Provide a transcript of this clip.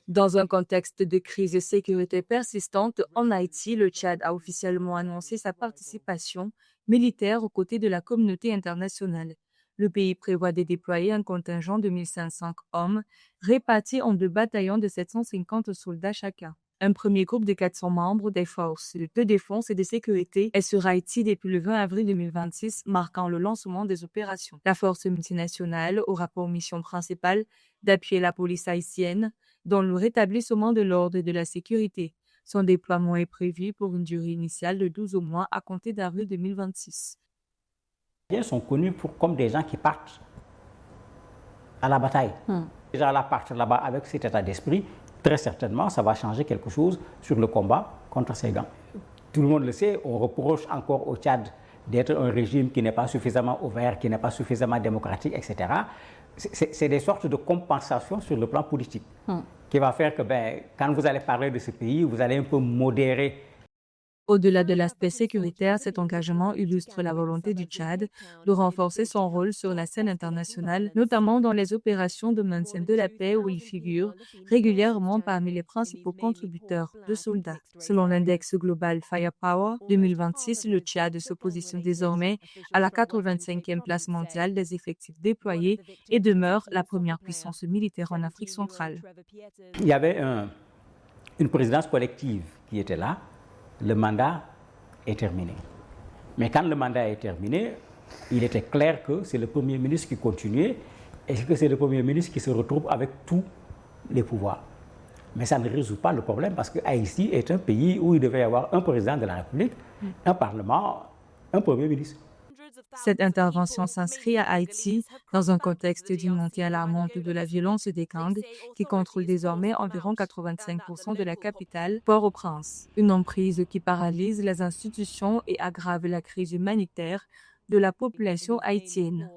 Dans un contexte de crise sécuritaire persistante en Haïti, le Tchad a officiellement annoncé sa participation militaire aux côtés de la communauté internationale. Le pays prévoit de déployer un contingent de 1500 hommes répartis en 2 bataillons de 750 soldats chacun. Un premier groupe de 400 membres des forces de défense et de sécurité est sur Haïti depuis le 20 avril 2026, marquant le lancement des opérations. La force multinationale aura pour mission principale d'appuyer la police haïtienne dans le rétablissement de l'ordre et de la sécurité. Son déploiement est prévu pour une durée initiale de 12 mois à compter d'avril 2026. Les Indiens sont connus comme des gens qui partent à la bataille. Les gens là partent là-bas avec cet état d'esprit. Très certainement, ça va changer quelque chose sur le combat contre ces gangs. Tout le monde le sait, on reproche encore au Tchad d'être un régime qui n'est pas suffisamment ouvert, qui n'est pas suffisamment démocratique, etc. C'est des sortes de compensations sur le plan politique qui va faire que quand vous allez parler de ce pays, vous allez un peu modérer. Au-delà de l'aspect sécuritaire, cet engagement illustre la volonté du Tchad de renforcer son rôle sur la scène internationale, notamment dans les opérations de maintien de la paix où il figure régulièrement parmi les principaux contributeurs de soldats. Selon l'index global Firepower 2026, le Tchad se positionne désormais à la 85e place mondiale des effectifs déployés et demeure la première puissance militaire en Afrique centrale. Il y avait une présidence collective qui était là. Le mandat est terminé. Mais quand le mandat est terminé, il était clair que c'est le Premier ministre qui continuait et que c'est le Premier ministre qui se retrouve avec tous les pouvoirs. Mais ça ne résout pas le problème parce que Haïti est un pays où il devait y avoir un président de la République, un parlement, un Premier ministre. Cette intervention s'inscrit à Haïti dans un contexte d'une montée alarmante de la violence des gangs qui contrôle désormais environ 85% de la capitale, Port-au-Prince. Une emprise qui paralyse les institutions et aggrave la crise humanitaire de la population haïtienne.